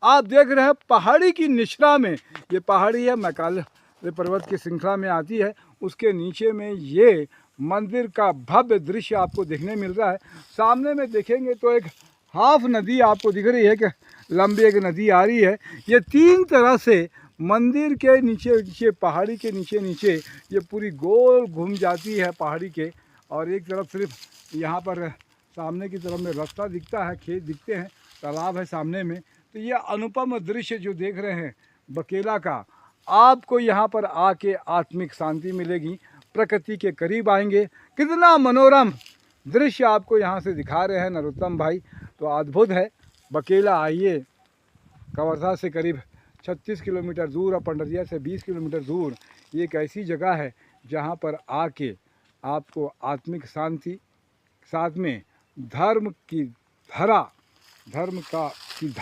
आप देख रहे हैं पहाड़ी की निचला में, ये पहाड़ी है मैकाले पर्वत की श्रृंखला में आती है, उसके नीचे में ये मंदिर का भव्य दृश्य आपको देखने मिल रहा है। सामने में देखेंगे तो एक हाफ नदी आपको दिख रही है कि लंबी एक नदी आ रही है। ये तीन तरह से मंदिर के नीचे नीचे, पहाड़ी के नीचे नीचे ये पूरी गोल घूम जाती है पहाड़ी के। और एक तरफ सिर्फ यहाँ पर सामने की तरफ में रास्ता दिखता है, खेत दिखते हैं, तालाब है सामने में। तो ये अनुपम दृश्य जो देख रहे हैं बकेला का, आपको यहाँ पर आके आत्मिक शांति मिलेगी, प्रकृति के करीब आएंगे। कितना मनोरम दृश्य आपको यहाँ से दिखा रहे हैं नरोत्तम भाई, तो अद्भुत है। बकेला आइए, कवर्धा से करीब 36 किलोमीटर दूर और पंडरिया से 20 किलोमीटर दूर ये एक ऐसी जगह है जहाँ पर आके आपको आत्मिक शांति, साथ में धर्म की धरा, धर्म का की